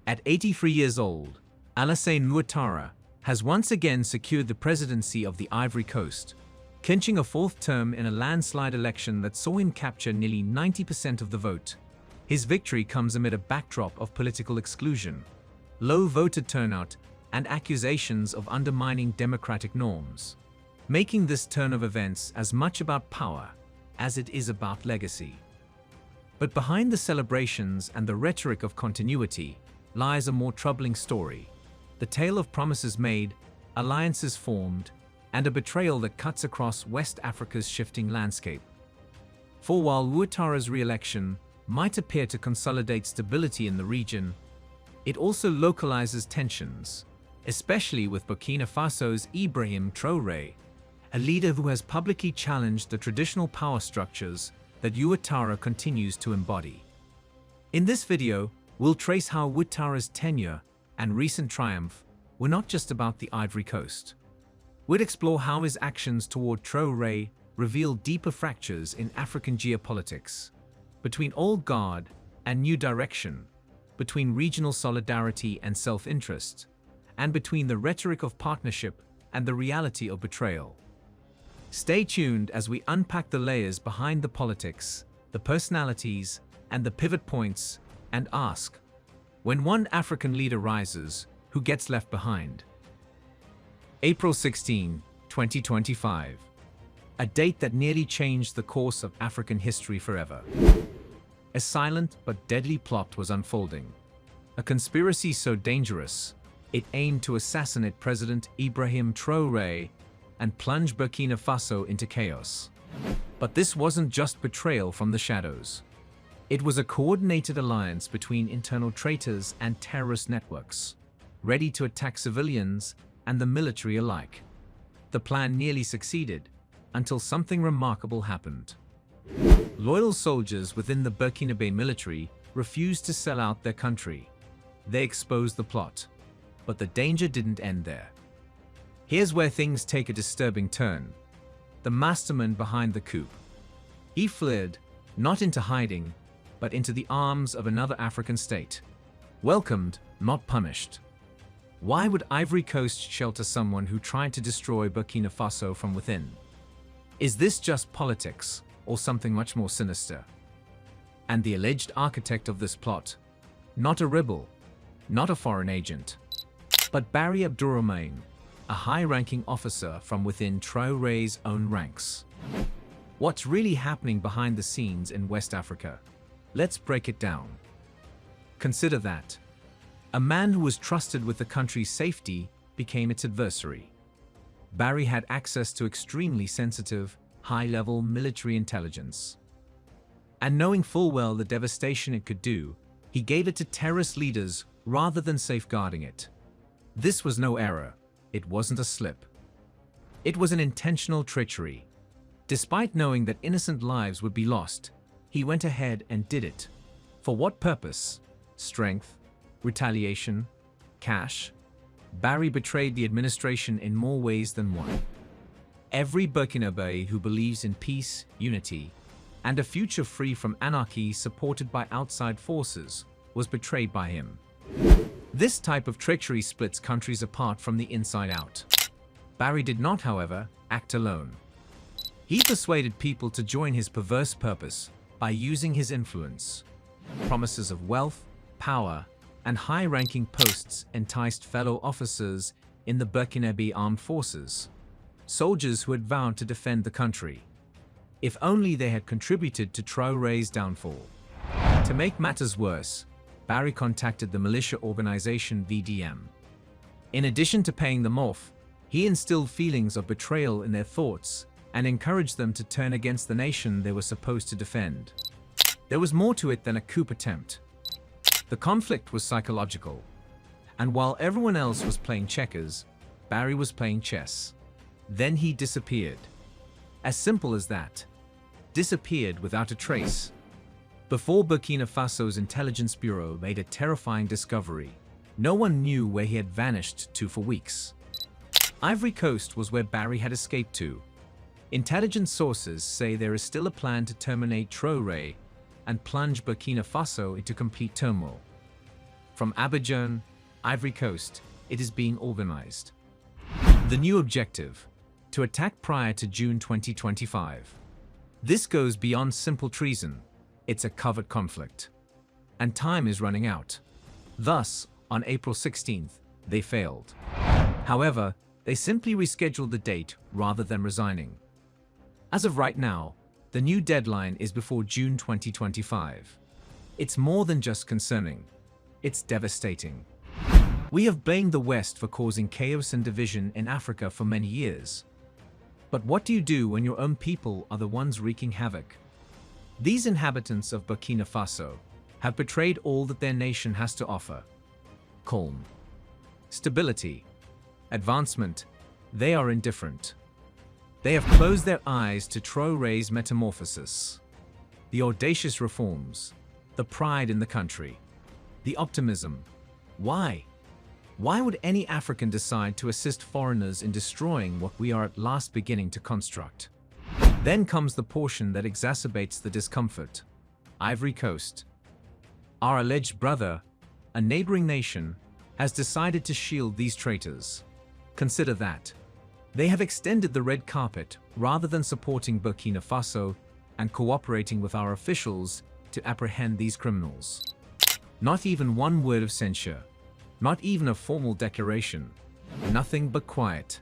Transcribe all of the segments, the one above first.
At 83 years old, Alassane Ouattara has once again secured the presidency of the Ivory Coast, clinching a fourth term in a landslide election that saw him capture nearly 90% of the vote. His victory comes amid a backdrop of political exclusion, low voter turnout, and accusations of undermining democratic norms, making this turn of events as much about power as it is about legacy. But behind the celebrations and the rhetoric of continuity lies a more troubling story, the tale of promises made, alliances formed, and a betrayal that cuts across West Africa's shifting landscape. For while Ouattara's re-election might appear to consolidate stability in the region, it also localizes tensions, especially with Burkina Faso's Ibrahim Traoré, a leader who has publicly challenged the traditional power structures that Ouattara continues to embody. In this video, we'll trace how Ouattara's tenure and recent triumph were not just about the Ivory Coast. We'll explore how his actions toward Traoré reveal deeper fractures in African geopolitics, between old guard and new direction, between regional solidarity and self-interest, and between the rhetoric of partnership and the reality of betrayal. Stay tuned as we unpack the layers behind the politics, the personalities, and the pivot points, and ask, when one African leader rises, who gets left behind? April 16, 2025. A date that nearly changed the course of African history forever. A silent but deadly plot was unfolding. A conspiracy so dangerous, it aimed to assassinate President Ibrahim Traoré and plunge Burkina Faso into chaos. But this wasn't just betrayal from the shadows. It was a coordinated alliance between internal traitors and terrorist networks, ready to attack civilians and the military alike. The plan nearly succeeded, until something remarkable happened. Loyal soldiers within the Burkinabe military refused to sell out their country. They exposed the plot. But the danger didn't end there. Here's where things take a disturbing turn. The mastermind behind the coup. He fled, not into hiding, but into the arms of another African state. Welcomed, not punished. Why would Ivory Coast shelter someone who tried to destroy Burkina Faso from within? Is this just politics, or something much more sinister? And the alleged architect of this plot? Not a rebel, not a foreign agent, but Barry Abdourahmane, a high-ranking officer from within Traoré's own ranks. What's really happening behind the scenes in West Africa? Let's break it down. Consider that. A man who was trusted with the country's safety became its adversary. Barry had access to extremely sensitive, high-level military intelligence. And knowing full well the devastation it could do, he gave it to terrorist leaders rather than safeguarding it. This was no error. It wasn't a slip. It was an intentional treachery. Despite knowing that innocent lives would be lost, he went ahead and did it. For what purpose? Strength? Retaliation? Cash? Barry betrayed the administration in more ways than one. Every Burkinabe who believes in peace, unity, and a future free from anarchy supported by outside forces was betrayed by him. This type of treachery splits countries apart from the inside out. Barry did not, however, act alone. He persuaded people to join his perverse purpose by using his influence. Promises of wealth, power, and high-ranking posts enticed fellow officers in the Burkinabe armed forces, soldiers who had vowed to defend the country, if only they had contributed to Traoré's downfall. To make matters worse, Barry contacted the militia organization VDM. In addition to paying them off, he instilled feelings of betrayal in their thoughts and encouraged them to turn against the nation they were supposed to defend. There was more to it than a coup attempt. The conflict was psychological, and while everyone else was playing checkers, Barry was playing chess. Then he disappeared. As simple as that. Disappeared without a trace. Before Burkina Faso's intelligence bureau made a terrifying discovery, no one knew where he had vanished to for weeks. Ivory Coast was where Barry had escaped to. Intelligence sources say there is still a plan to terminate Traoré and plunge Burkina Faso into complete turmoil. From Abidjan, Ivory Coast, it is being organized. The new objective: to attack prior to June 2025. This goes beyond simple treason. It's a covert conflict. And time is running out. Thus, on April 16th, they failed. However, they simply rescheduled the date rather than resigning. As of right now, the new deadline is before June 2025. It's more than just concerning. It's devastating. We have blamed the West for causing chaos and division in Africa for many years. But what do you do when your own people are the ones wreaking havoc? These inhabitants of Burkina Faso have betrayed all that their nation has to offer. Calm, stability, advancement. They are indifferent. They have closed their eyes to Traoré's metamorphosis, the audacious reforms, the pride in the country, the optimism. Why? Why would any African decide to assist foreigners in destroying what we are at last beginning to construct? Then comes the portion that exacerbates the discomfort. Ivory Coast. Our alleged brother, a neighboring nation, has decided to shield these traitors. Consider that. They have extended the red carpet rather than supporting Burkina Faso and cooperating with our officials to apprehend these criminals. Not even one word of censure. Not even a formal declaration. Nothing but quiet.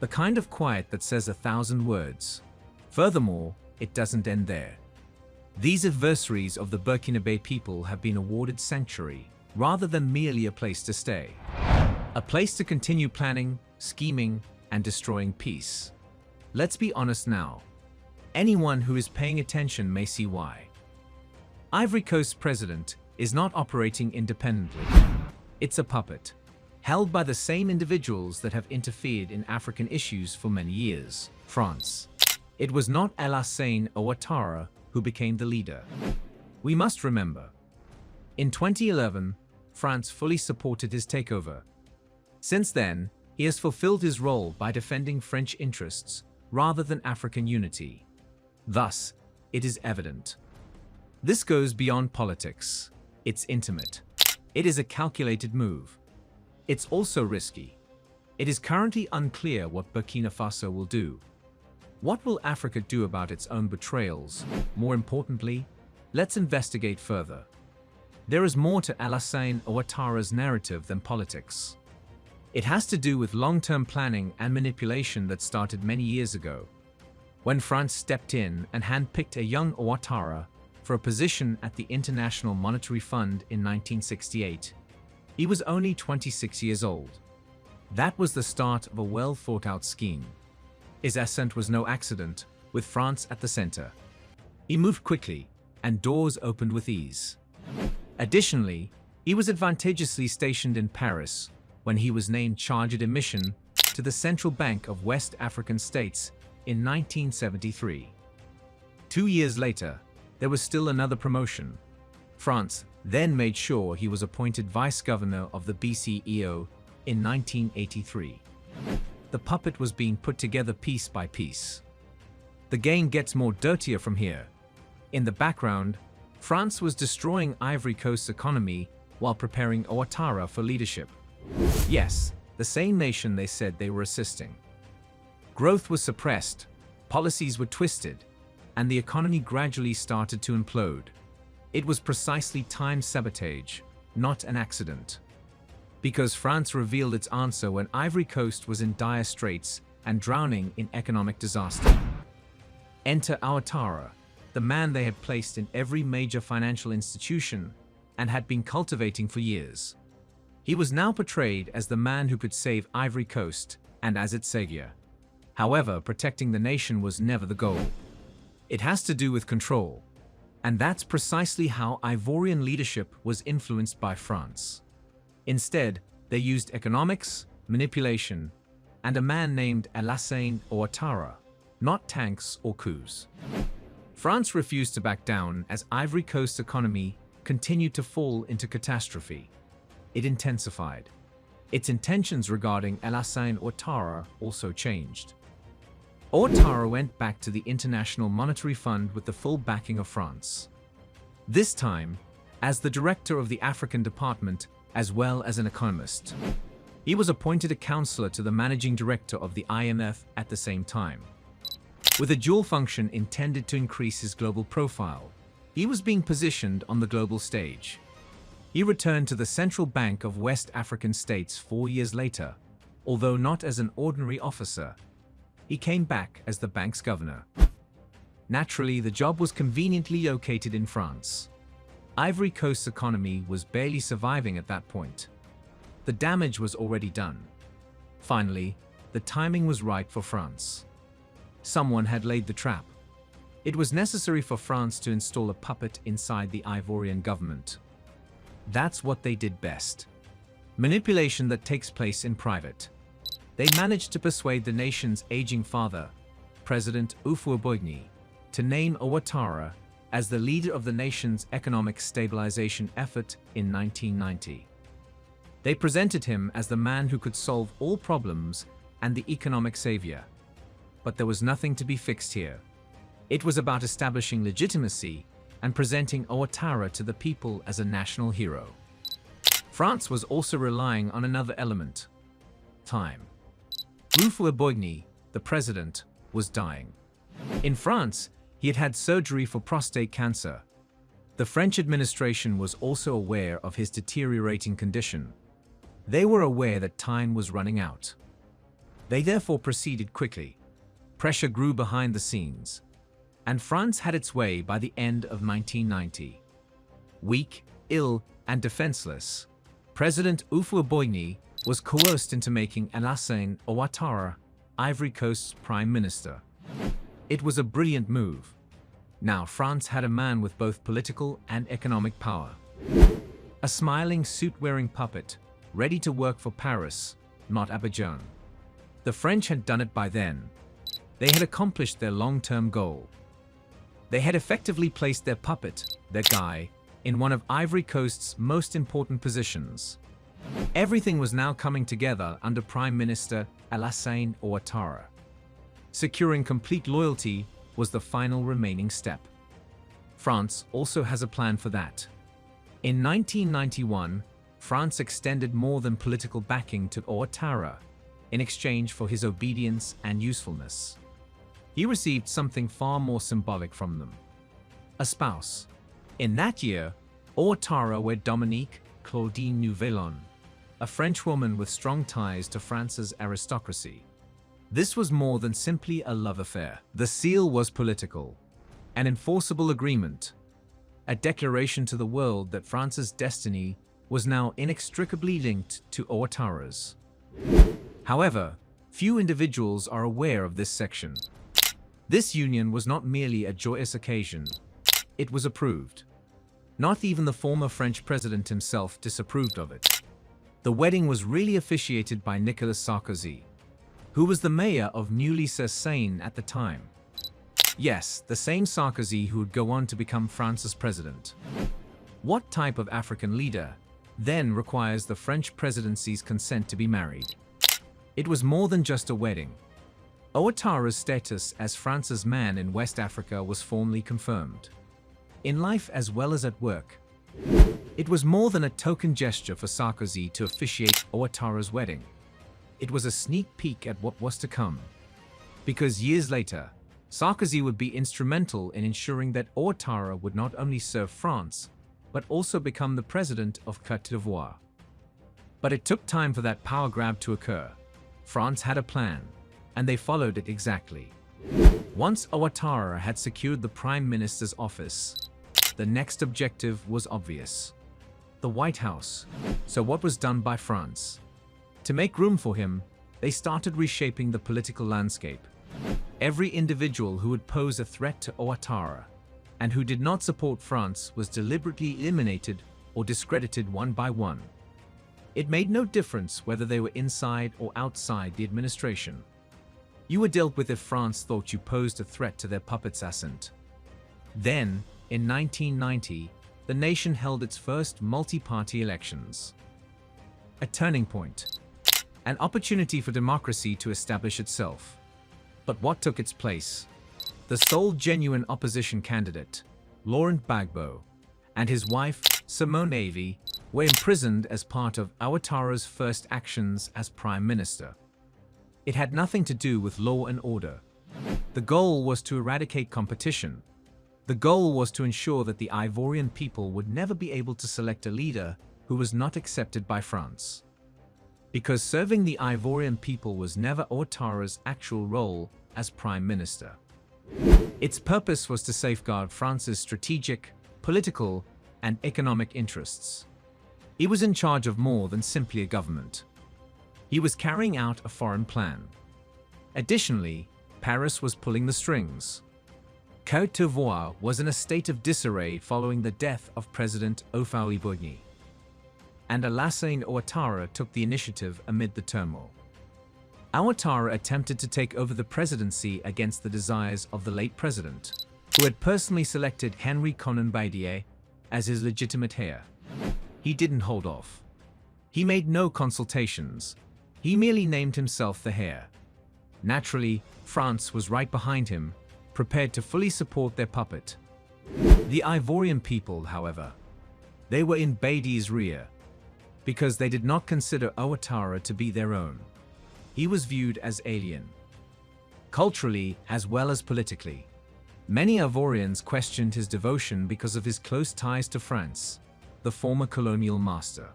The kind of quiet that says 1,000 words. Furthermore, it doesn't end there. These adversaries of the Burkinabe people have been awarded sanctuary rather than merely a place to stay. A place to continue planning, scheming, and destroying peace. Let's be honest now. Anyone who is paying attention may see why. Ivory Coast's president is not operating independently. It's a puppet, held by the same individuals that have interfered in African issues for many years. France. It was not Alassane Ouattara who became the leader. We must remember. In 2011, France fully supported his takeover. Since then, he has fulfilled his role by defending French interests rather than African unity. Thus, it is evident. This goes beyond politics. It's intimate. It is a calculated move. It's also risky. It is currently unclear what Burkina Faso will do. What will Africa do about its own betrayals? More importantly, let's investigate further. There is more to Alassane Ouattara's narrative than politics. It has to do with long-term planning and manipulation that started many years ago, when France stepped in and handpicked a young Ouattara for a position at the International Monetary Fund in 1968. He was only 26 years old. That was the start of a well-thought-out scheme. His ascent was no accident, with France at the center. He moved quickly, and doors opened with ease. Additionally, he was advantageously stationed in Paris when he was named chargé de mission to the Central Bank of West African States in 1973. 2 years later, there was still another promotion. France then made sure he was appointed vice-governor of the BCEO in 1983. The puppet was being put together piece by piece. The game gets more dirtier from here. In the background, France was destroying Ivory Coast's economy while preparing Ouattara for leadership. Yes, the same nation they said they were assisting. Growth was suppressed, policies were twisted, and the economy gradually started to implode. It was precisely timed sabotage, not an accident. Because France revealed its answer when Ivory Coast was in dire straits and drowning in economic disaster. Enter Ouattara, the man they had placed in every major financial institution and had been cultivating for years. He was now portrayed as the man who could save Ivory Coast and as its savior. However, protecting the nation was never the goal. It has to do with control, and that's precisely how Ivorian leadership was influenced by France. Instead, they used economics, manipulation, and a man named Alassane Ouattara, not tanks or coups. France refused to back down as Ivory Coast's economy continued to fall into catastrophe. It intensified. Its intentions regarding Alassane Ouattara also changed. Ouattara went back to the International Monetary Fund with the full backing of France. This time, as the director of the African department as well as an economist. He was appointed a counselor to the managing director of the IMF at the same time. With a dual function intended to increase his global profile, he was being positioned on the global stage. He returned to the Central Bank of West African States 4 years later, although not as an ordinary officer. He came back as the bank's governor. Naturally, the job was conveniently located in France. Ivory Coast's economy was barely surviving at that point. The damage was already done. Finally, the timing was right for France. Someone had laid the trap. It was necessary for France to install a puppet inside the Ivorian government. That's what they did best. Manipulation that takes place in private. They managed to persuade the nation's aging father, President Houphouët-Boigny, to name Ouattara as the leader of the nation's economic stabilization effort in 1990. They presented him as the man who could solve all problems and the economic savior. But there was nothing to be fixed here. It was about establishing legitimacy and presenting Ouattara to the people as a national hero. France was also relying on another element: time. Houphouët-Boigny, the president, was dying. In France, he had had surgery for prostate cancer. The French administration was also aware of his deteriorating condition. They were aware that time was running out. They therefore proceeded quickly. Pressure grew behind the scenes, and France had its way by the end of 1990. Weak, ill, and defenseless, President Houphouët-Boigny was coerced into making Alassane Ouattara Ivory Coast's prime minister. It was a brilliant move. Now France had a man with both political and economic power. A smiling, suit-wearing puppet, ready to work for Paris, not Abidjan. The French had done it by then. They had accomplished their long-term goal. They had effectively placed their puppet, their guy, in one of Ivory Coast's most important positions. Everything was now coming together under Prime Minister Alassane Ouattara. Securing complete loyalty was the final remaining step. France also has a plan for that. In 1991, France extended more than political backing to Ouattara in exchange for his obedience and usefulness. He received something far more symbolic from them: a spouse. In that year, Ouattara wed Dominique Claudine Nouvelon, a French woman with strong ties to France's aristocracy. This was more than simply a love affair. The seal was political, an enforceable agreement, a declaration to the world that France's destiny was now inextricably linked to Ouattara's. However, few individuals are aware of this section. This union was not merely a joyous occasion, it was approved. Not even the former French president himself disapproved of it. The wedding was really officiated by Nicolas Sarkozy, who was the mayor of Neuilly-sur-Seine at the time. Yes, the same Sarkozy who would go on to become France's president. What type of African leader then requires the French presidency's consent to be married? It was more than just a wedding. Ouattara's status as France's man in West Africa was formally confirmed. In life as well as at work. It was more than a token gesture for Sarkozy to officiate Ouattara's wedding. It was a sneak peek at what was to come. Because years later, Sarkozy would be instrumental in ensuring that Ouattara would not only serve France, but also become the president of Côte d'Ivoire. But it took time for that power grab to occur. France had a plan, and they followed it exactly. Once Ouattara had secured the prime minister's office, the next objective was obvious: the White House. So what was done by France? To make room for him, they started reshaping the political landscape. Every individual who would pose a threat to Ouattara and who did not support France was deliberately eliminated or discredited one by one. It made no difference whether they were inside or outside the administration. You were dealt with if France thought you posed a threat to their puppet's ascent. Then, in 1990, the nation held its first multi-party elections. A turning point. An opportunity for democracy to establish itself. But what took its place? The sole genuine opposition candidate, Laurent Gbagbo, and his wife, Navy, were imprisoned as part of Ouattara's first actions as prime minister. It had nothing to do with law and order. The goal was to eradicate competition. The goal was to ensure that the Ivorian people would never be able to select a leader who was not accepted by France. Because serving the Ivorian people was never Ouattara's actual role as prime minister. Its purpose was to safeguard France's strategic, political, and economic interests. He was in charge of more than simply a government. He was carrying out a foreign plan. Additionally, Paris was pulling the strings. Côte d'Ivoire was in a state of disarray following the death of President Ibrahim, and Alassane Ouattara took the initiative amid the turmoil. Ouattara attempted to take over the presidency against the desires of the late president, who had personally selected Henri Konan Bédié as his legitimate heir. He didn't hold off. He made no consultations. He merely named himself the heir. Naturally, France was right behind him, prepared to fully support their puppet. The Ivorian people, however, they were in Bédié's rear, because they did not consider Ouattara to be their own. He was viewed as alien, culturally as well as politically. Many Ivorians questioned his devotion because of his close ties to France, the former colonial master.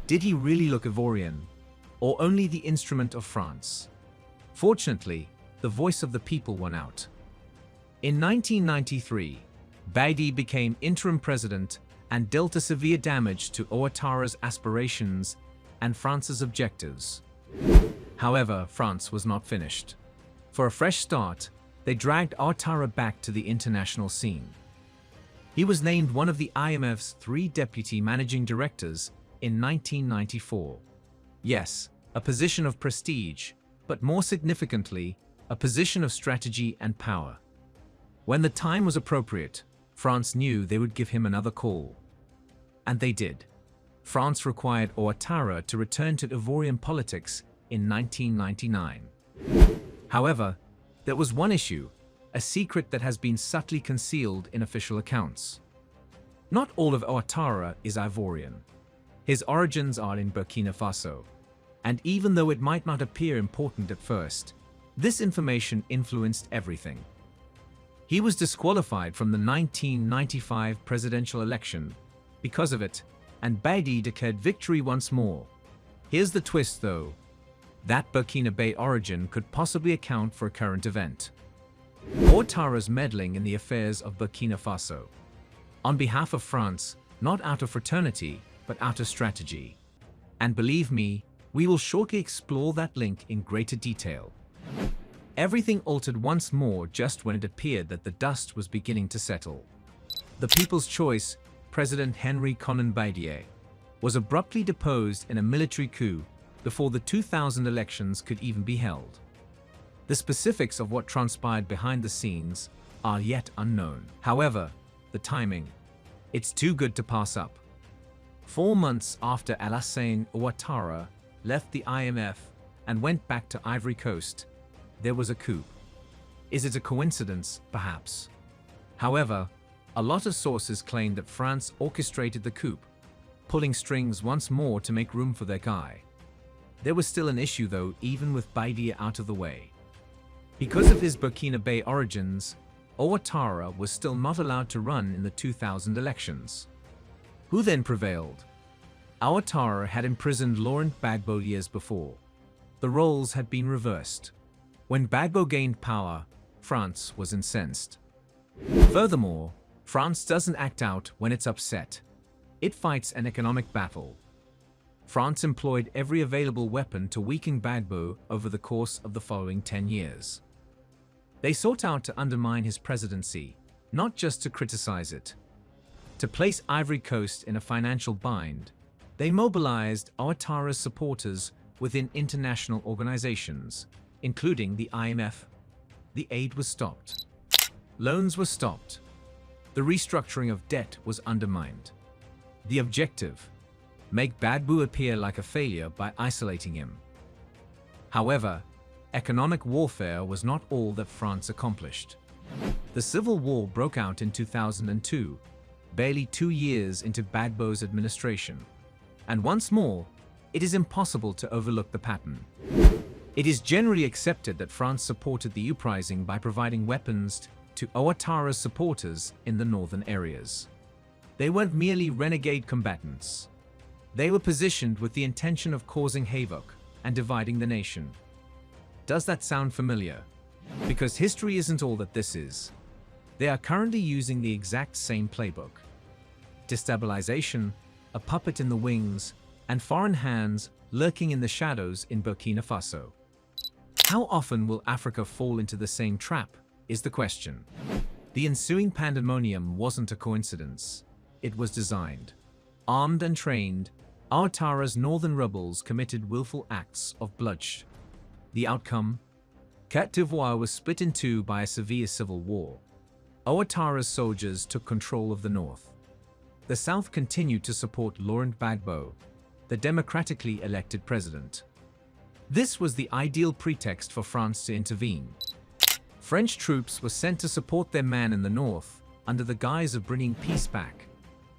Did he really look Ivorian, or only the instrument of France? Fortunately, the voice of the people won out. In 1993, Bédié became interim president and dealt a severe damage to Ouattara's aspirations and France's objectives. However, France was not finished. For a fresh start, they dragged Ouattara back to the international scene. He was named one of the IMF's 3 deputy managing directors in 1994. Yes, a position of prestige, but more significantly, a position of strategy and power. When the time was appropriate, France knew they would give him another call. And they did. France required Ouattara to return to Ivorian politics in 1999. However, there was one issue, a secret that has been subtly concealed in official accounts. Not all of Ouattara is Ivorian. His origins are in Burkina Faso. And even though it might not appear important at first, this information influenced everything. He was disqualified from the 1995 presidential election because of it, and Bédié declared victory once more. Here's the twist though. That Burkina Faso origin could possibly account for a current event. Ouattara's meddling in the affairs of Burkina Faso. On behalf of France, not out of fraternity, but out of strategy. And believe me, we will shortly explore that link in greater detail. Everything altered once more just when it appeared that the dust was beginning to settle. The People's Choice, President Henri Konan Bédié, was abruptly deposed in a military coup before the 2000 elections could even be held. The specifics of what transpired behind the scenes are yet unknown. However, the timing, it's too good to pass up. 4 months after Alassane Ouattara left the IMF and went back to Ivory Coast, there was a coup. Is it a coincidence? Perhaps. However, a lot of sources claim that France orchestrated the coup, pulling strings once more to make room for their guy. There was still an issue though, even with Bédié out of the way. Because of his Burkina Faso origins, Ouattara was still not allowed to run in the 2000 elections. Who then prevailed? Ouattara had imprisoned Laurent Gbagbo years before. The roles had been reversed. When Gbagbo gained power, France was incensed. Furthermore, France doesn't act out when it's upset. It fights an economic battle. France employed every available weapon to weaken Gbagbo over the course of the following 10 years. They sought out to undermine his presidency, not just to criticize it. To place Ivory Coast in a financial bind, they mobilized Ouattara's supporters within international organizations, including the IMF. The aid was stopped. Loans were stopped. The restructuring of debt was undermined. The objective: make Gbagbo appear like a failure by isolating him. However, economic warfare was not all that France accomplished. The civil war broke out in 2002, barely 2 years into Gbagbo's administration. And once more, it is impossible to overlook the pattern. It is generally accepted that France supported the uprising by providing weapons to Ouattara's supporters in the northern areas. They weren't merely renegade combatants. They were positioned with the intention of causing havoc and dividing the nation. Does that sound familiar? Because history isn't all that this is. They are currently using the exact same playbook. Destabilization, a puppet in the wings, and foreign hands lurking in the shadows in Burkina Faso. How often will Africa fall into the same trap, is the question. The ensuing pandemonium wasn't a coincidence. It was designed. Armed and trained, Ouattara's northern rebels committed willful acts of bloodshed. The outcome? Côte d'Ivoire was split in two by a severe civil war. Ouattara's soldiers took control of the north. The south continued to support Laurent Gbagbo, the democratically elected president. This was the ideal pretext for France to intervene. French troops were sent to support their man in the north under the guise of bringing peace back,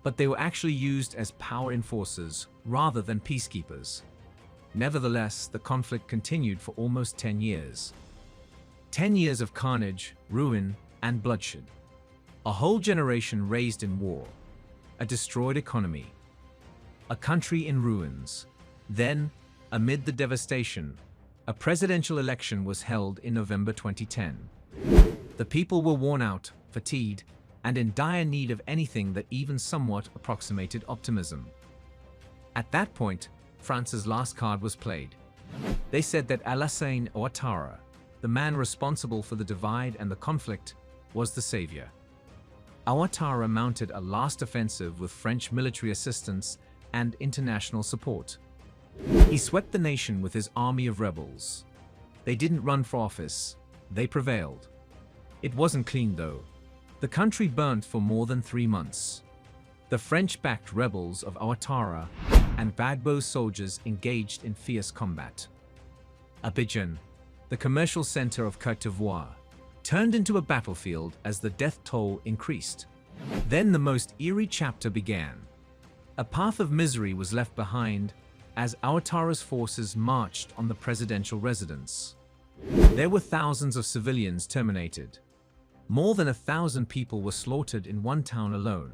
but they were actually used as power enforcers rather than peacekeepers. Nevertheless, the conflict continued for almost 10 years. 10 years of carnage, ruin, and bloodshed. A whole generation raised in war. A destroyed economy. A country in ruins. Then, amid the devastation, a presidential election was held in November 2010. The people were worn out, fatigued, and in dire need of anything that even somewhat approximated optimism. At that point, France's last card was played. They said that Alassane Ouattara, the man responsible for the divide and the conflict, was the savior. Ouattara mounted a last offensive with French military assistance and international support. He swept the nation with his army of rebels. They didn't run for office, they prevailed. It wasn't clean though. The country burnt for more than 3 months. The French-backed rebels of Ouattara and Gbagbo's soldiers engaged in fierce combat. Abidjan, the commercial center of Côte d'Ivoire, turned into a battlefield as the death toll increased. Then the most eerie chapter began. A path of misery was left behind as Ouattara's forces marched on the presidential residence. There were thousands of civilians terminated. More than 1,000 people were slaughtered in one town alone.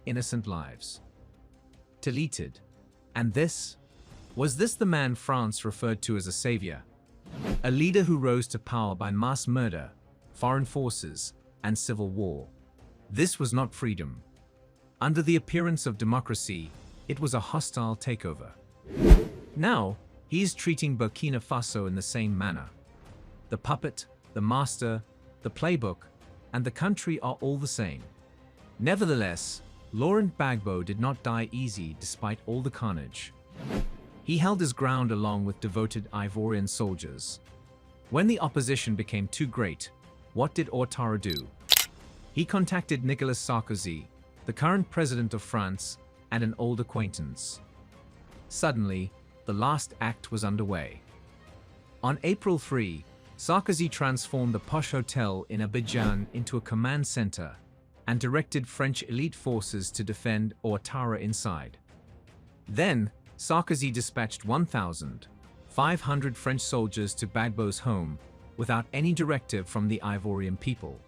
Innocent lives. Deleted. And this? Was this the man France referred to as a savior? A leader who rose to power by mass murder, foreign forces, and civil war. This was not freedom. Under the appearance of democracy, it was a hostile takeover. Now, he is treating Burkina Faso in the same manner. The puppet, the master, the playbook, and the country are all the same. Nevertheless, Laurent Gbagbo did not die easy despite all the carnage. He held his ground along with devoted Ivorian soldiers. When the opposition became too great, what did Ouattara do? He contacted Nicolas Sarkozy, the current president of France, and an old acquaintance. Suddenly, the last act was underway. On April 3, Sarkozy transformed the posh hotel in Abidjan into a command center and directed French elite forces to defend Ouattara inside. Then, Sarkozy dispatched 1,500 French soldiers to Gbagbo's home without any directive from the Ivorian people.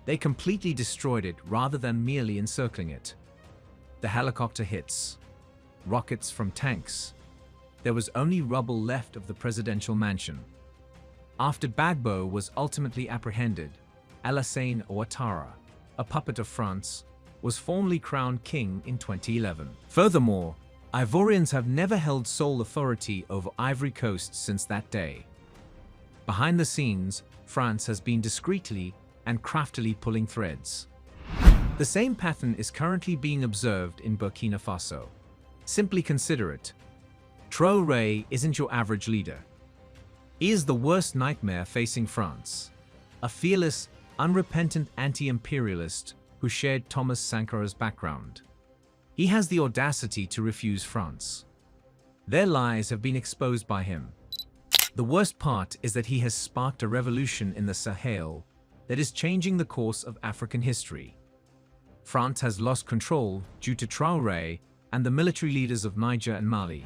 They completely destroyed it rather than merely encircling it. The helicopter hits, rockets from tanks. There was only rubble left of the presidential mansion. After Gbagbo was ultimately apprehended, Alassane Ouattara, a puppet of France, was formally crowned king in 2011. Furthermore, Ivorians have never held sole authority over Ivory Coast since that day. Behind the scenes, France has been discreetly and craftily pulling threads. The same pattern is currently being observed in Burkina Faso. Simply consider it. Traoré isn't your average leader. He is the worst nightmare facing France. A fearless, unrepentant anti-imperialist who shared Thomas Sankora's background. He has the audacity to refuse France. Their lies have been exposed by him. The worst part is that he has sparked a revolution in the Sahel that is changing the course of African history. France has lost control due to Traoré and the military leaders of Niger and Mali.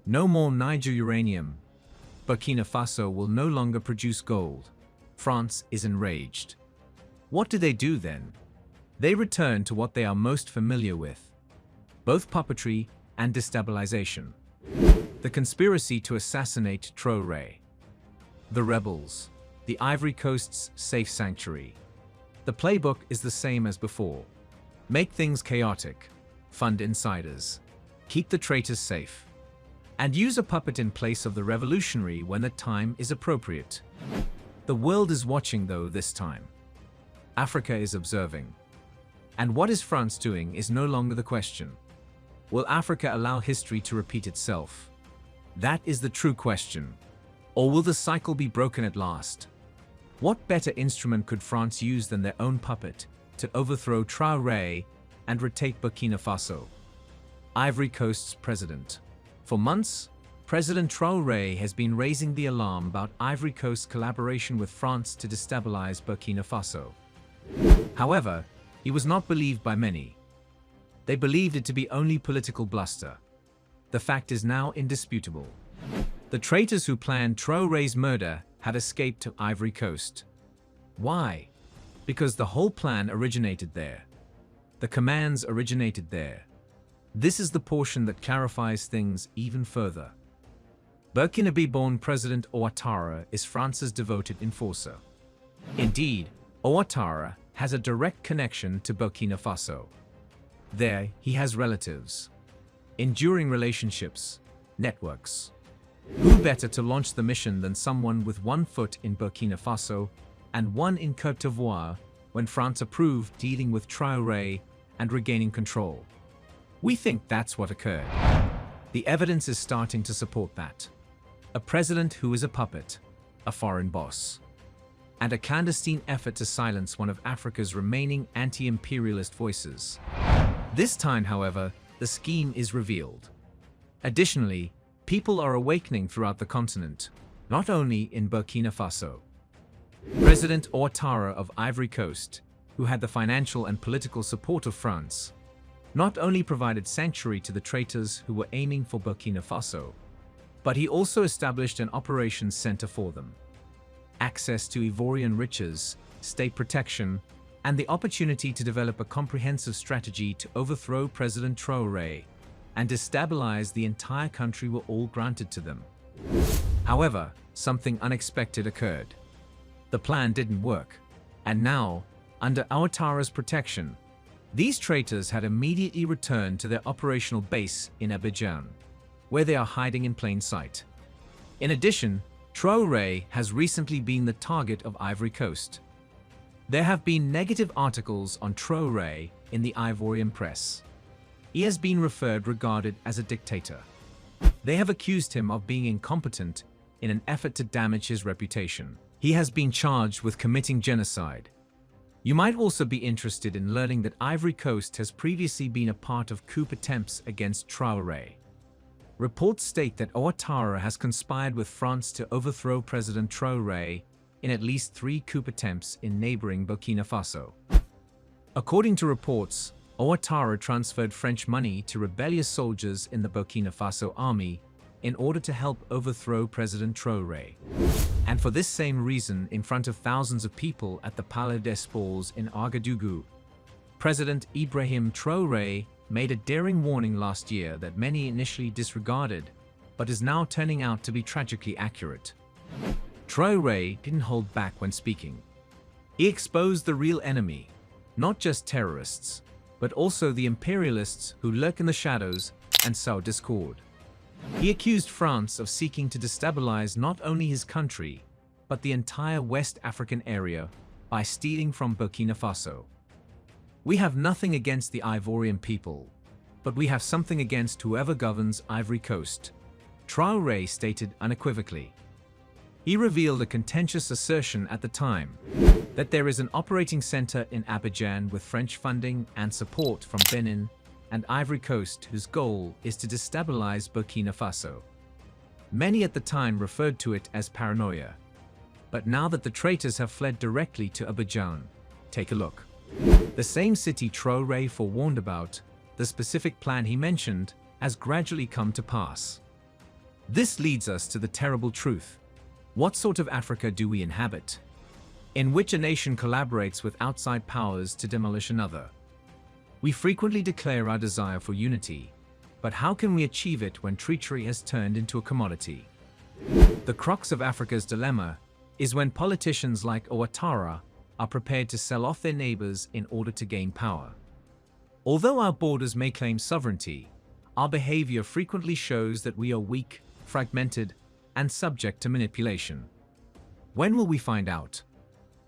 No more Niger uranium. Burkina Faso will no longer produce gold. France is enraged. What do they do then? They return to what they are most familiar with, both puppetry and destabilization. The conspiracy to assassinate Traoré. The rebels, the Ivory Coast's safe sanctuary. The playbook is the same as before. Make things chaotic, fund insiders, keep the traitors safe, and use a puppet in place of the revolutionary when the time is appropriate. The world is watching though this time. Africa is observing. And what is France doing is no longer the question. Will Africa allow history to repeat itself? That is the true question. Or will the cycle be broken at last? What better instrument could France use than their own puppet to overthrow Traoré and retake Burkina Faso, Ivory Coast's president? For months, President Traoré has been raising the alarm about Ivory Coast's collaboration with France to destabilize Burkina Faso. However, he was not believed by many. They believed it to be only political bluster. The fact is now indisputable. The traitors who planned Traoré's murder had escaped to Ivory Coast. Why? Because the whole plan originated there. The commands originated there. This is the portion that clarifies things even further. Burkinabe-born President Ouattara is France's devoted enforcer. Indeed, Ouattara has a direct connection to Burkina Faso. There, he has relatives, enduring relationships, networks. Who better to launch the mission than someone with one foot in Burkina Faso and one in Côte d'Ivoire when France approved dealing with Traoré and regaining control? We think that's what occurred. The evidence is starting to support that. A president who is a puppet, a foreign boss, and a clandestine effort to silence one of Africa's remaining anti-imperialist voices. This time, however, the scheme is revealed. Additionally, people are awakening throughout the continent, not only in Burkina Faso. President Ouattara of Ivory Coast, who had the financial and political support of France, not only provided sanctuary to the traitors who were aiming for Burkina Faso, but he also established an operations center for them. Access to Ivorian riches, state protection, and the opportunity to develop a comprehensive strategy to overthrow President Traoré and destabilize the entire country were all granted to them. However, something unexpected occurred. The plan didn't work, and now, under Ouattara's protection, these traitors had immediately returned to their operational base in Abidjan, where they are hiding in plain sight. In addition, Traoré has recently been the target of Ivory Coast. There have been negative articles on Traoré in the Ivorian press. He has been regarded as a dictator. They have accused him of being incompetent in an effort to damage his reputation. He has been charged with committing genocide. You might also be interested in learning that Ivory Coast has previously been a part of coup attempts against Traoré. Reports state that Ouattara has conspired with France to overthrow President Traoré in at least 3 coup attempts in neighboring Burkina Faso. According to reports, Ouattara transferred French money to rebellious soldiers in the Burkina Faso army in order to help overthrow President Traoré. And for this same reason, in front of thousands of people at the Palais des Sports in Ouagadougou, President Ibrahim Traoré made a daring warning last year that many initially disregarded, but is now turning out to be tragically accurate. Traoré didn't hold back when speaking. He exposed the real enemy, not just terrorists, but also the imperialists who lurk in the shadows and sow discord. He accused France of seeking to destabilize not only his country, but the entire West African area by stealing from Burkina Faso. We have nothing against the Ivorian people, but we have something against whoever governs Ivory Coast, Traoré stated unequivocally. He revealed a contentious assertion at the time that there is an operating center in Abidjan with French funding and support from Benin and Ivory Coast whose goal is to destabilize Burkina Faso. Many at the time referred to it as paranoia. But now that the traitors have fled directly to Abidjan, take a look. The same city Traoré forewarned about, the specific plan he mentioned, has gradually come to pass. This leads us to the terrible truth. What sort of Africa do we inhabit? In which a nation collaborates with outside powers to demolish another. We frequently declare our desire for unity, but how can we achieve it when treachery has turned into a commodity? The crux of Africa's dilemma is when politicians like Ouattara are prepared to sell off their neighbors in order to gain power. Although our borders may claim sovereignty, our behavior frequently shows that we are weak, fragmented, and subject to manipulation. When will we find out?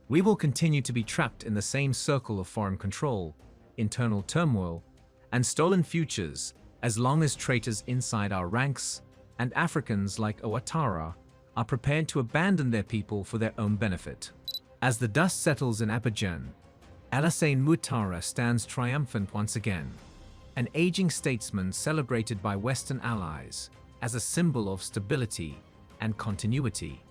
We will continue to be trapped in the same circle of foreign control, internal turmoil, and stolen futures as long as traitors inside our ranks and Africans like Ouattara are prepared to abandon their people for their own benefit. As the dust settles in Abidjan, Alassane Ouattara stands triumphant once again, an aging statesman celebrated by Western allies as a symbol of stability and continuity.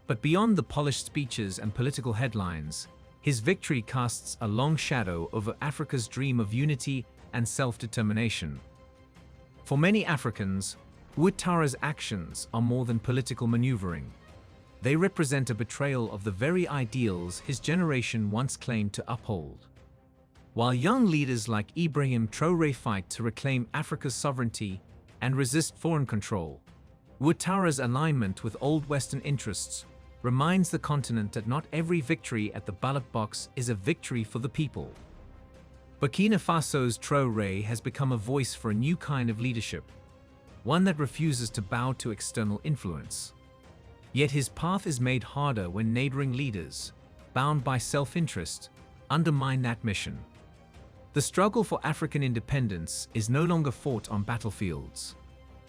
But beyond the polished speeches and political headlines, his victory casts a long shadow over Africa's dream of unity and self-determination. For many Africans, Ouattara's actions are more than political maneuvering. They represent a betrayal of the very ideals his generation once claimed to uphold. While young leaders like Ibrahim Traoré fight to reclaim Africa's sovereignty and resist foreign control, Ouattara's alignment with old Western interests reminds the continent that not every victory at the ballot box is a victory for the people. Burkina Faso's Traoré has become a voice for a new kind of leadership, one that refuses to bow to external influence. Yet his path is made harder when neighboring leaders, bound by self-interest, undermine that mission. The struggle for African independence is no longer fought on battlefields.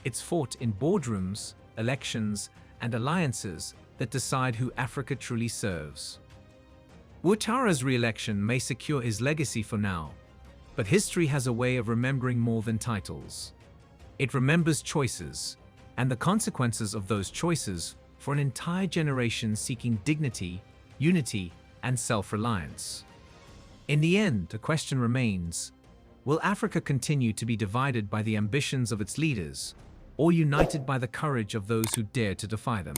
It's fought in boardrooms, elections, and alliances that decide who Africa truly serves. Ouattara's re-election may secure his legacy for now, but history has a way of remembering more than titles. It remembers choices, and the consequences of those choices for an entire generation seeking dignity, unity, and self-reliance. In the end, the question remains, will Africa continue to be divided by the ambitions of its leaders, or united by the courage of those who dare to defy them?